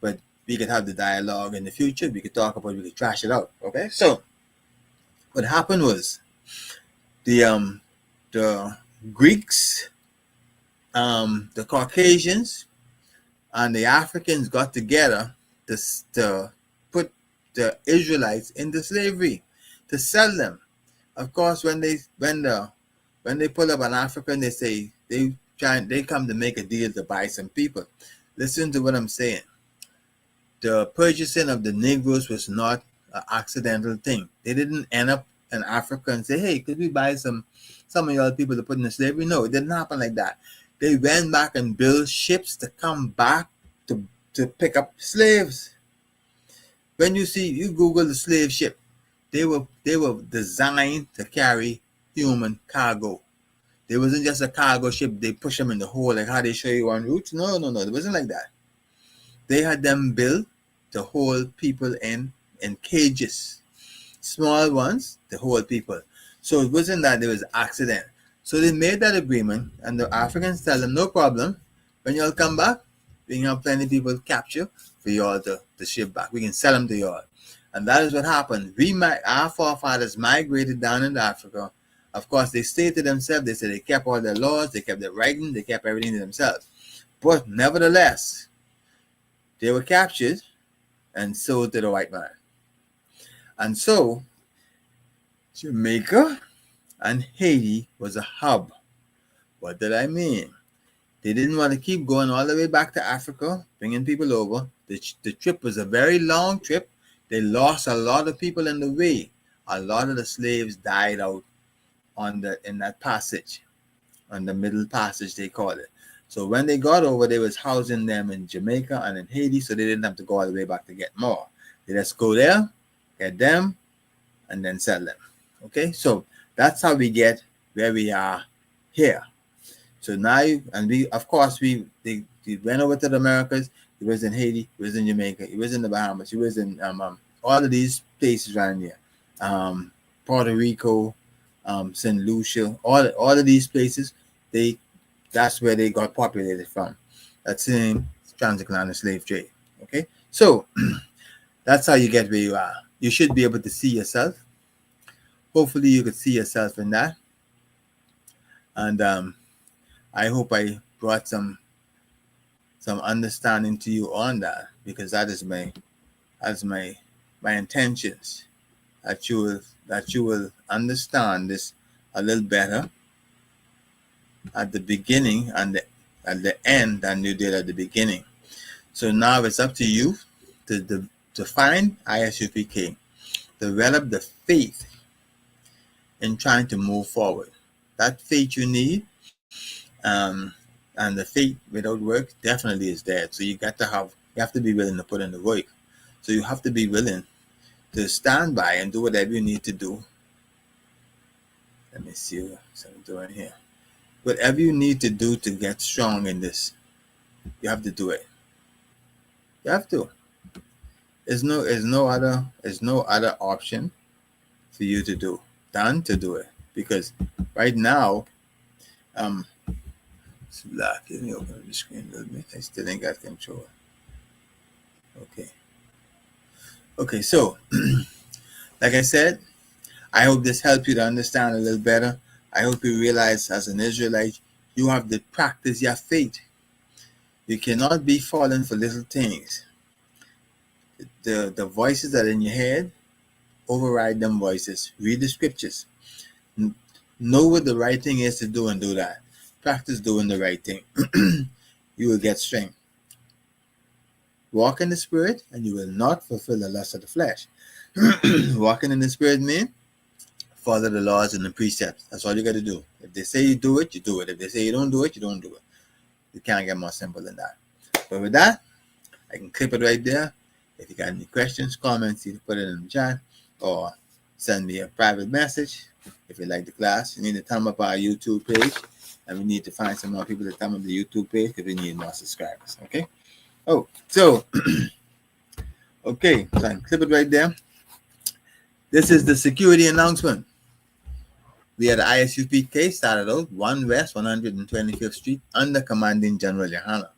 But we could have the dialogue in the future. We could talk about it, we could trash it out. Okay, so what happened was the Greeks, the Caucasians, and the Africans got together to put the Israelites into slavery, to sell them. Of course, when they pull up an African, they say they come to make a deal to buy some people. Listen to what I'm saying. The purchasing of the Negroes was not an accidental thing. They didn't end up in Africa and say, "Hey, could we buy some of y'all people to put in slavery?" No, it didn't happen like that. They went back and built ships to come back to pick up slaves. When you Google the slave ship, they were designed to carry human cargo. There wasn't just a cargo ship. They push them in the hole like how they show you on routes. No, it wasn't like that. They had them built to hold people in cages, small ones to hold people. So it wasn't that there was an accident. So they made that agreement, and the Africans tell them, no problem. When y'all come back, we can have plenty of people capture for y'all to ship back. We can sell them to y'all. And that is what happened. Our forefathers migrated down into Africa. Of course, they stayed to themselves. They said they kept all their laws, they kept their writing, they kept everything to themselves. But nevertheless, they were captured and sold to the white man. And so, Jamaica and Haiti was a hub. What did I mean? They didn't want to keep going all the way back to Africa, bringing people over. The trip was a very long trip. They lost a lot of people in the way. A lot of the slaves died out in that passage, on the middle passage they call it. So when they got over, they was housing them in Jamaica and in Haiti, so they didn't have to go all the way back to get more. They just go there, get them, and then sell them. Okay, so that's how we get where we are here. So now, and we went over to the Americas. He was in Haiti, he was in Jamaica, he was in the Bahamas, he was in all of these places around here, Puerto Rico, St. Lucia, all of these places. That's where they got populated from. That's in transatlantic slave trade. Okay, so that's how you get where you are. You should be able to see yourself. Hopefully, you could see yourself in that, and I hope I brought some understanding to you on that, because that's my intentions, that you will understand this a little better at the beginning and at the end than you did at the beginning. So now it's up to you to find ISUPK, develop the faith in trying to move forward. That faith you need, and the faith without work definitely is dead. So you have to be willing to put in the work. So you have to be willing to stand by and do whatever you need to do. Let me see what I'm doing here. Whatever you need to do to get strong in this, you have to do it. You have to. There's no other option for you to do than to do it. Because right now, it's black. Let me open the screen a little bit. I still ain't got control. Okay. Okay, so like I said, I hope this helped you to understand a little better. I hope you realize as an Israelite, you have to practice your faith. You cannot be falling for little things. The voices that are in your head, override them voices. Read the scriptures. Know what the right thing is to do and do that. Practice doing the right thing. You will get strength. Walk in the Spirit, and you will not fulfill the lust of the flesh. Walking in the Spirit means follow the laws and the precepts. That's all you got to do. If they say you do it, you do it. If they say you don't do it, you don't do it. You can't get more simple than that. But with that, I can clip it right there. If you got any questions, comments, you can put it in the chat or send me a private message. If you like the class, you need to thumb up our YouTube page, and we need to find some more people to thumb up the YouTube page because we need more subscribers. Okay. Oh, so okay, so I can clip it right there. This is the security announcement. We had the ISUPK started out 1 West 125th Street under Commanding General Yohana.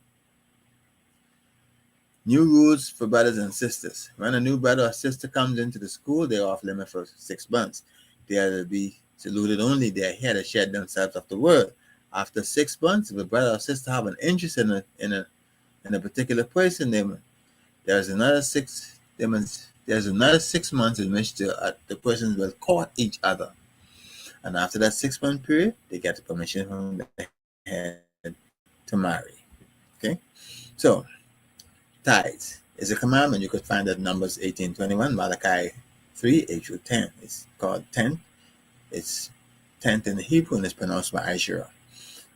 New rules for brothers and sisters. When a new brother or sister comes into the school, they're off limit for 6 months. They are to be saluted only. They are here to shed themselves of the word. After 6 months, if a brother or sister have an interest in a particular person, there's another 6 months in which the persons will court each other. And after that 6-month period, they get the permission from the head to marry. Okay? So, tithes is a commandment. You could find that Numbers 18:21, Malachi 3:8-10. It's called tenth. It's tenth in the Hebrew, and it's pronounced by Asherah.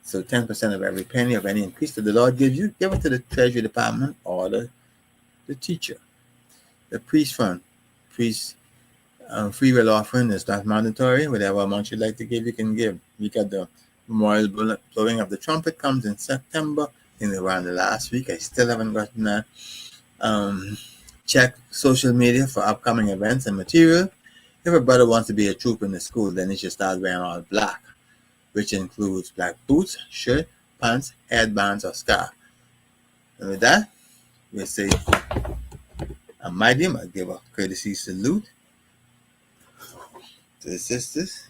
So 10% of every penny of any increase that the Lord gives you, give it to the Treasury Department or the teacher. The priest fund. Free will offering is not mandatory. Whatever amount you'd like to give, you can give. We got the memorial blowing of the trumpet comes in September. I think around the last week. I still haven't gotten that. Check social media for upcoming events and material. If a brother wants to be a troop in the school, then he should start wearing all black, which includes black boots, shirt, pants, headbands, or scarf. And with that, we'll say, I'm Medium. I'll give a courtesy salute to the sisters.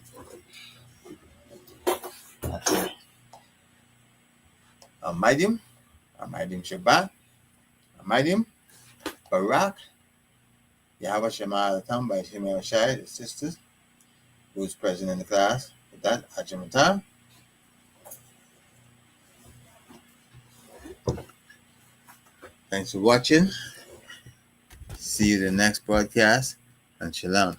I'm Medium Shabbat, I'm Medium Barak, Yahweh Shema Alatam by Shemel Shai, the sisters, who's present in the class. With that, Ajamatar. Thanks for watching. See you in the next broadcast, and Shalom.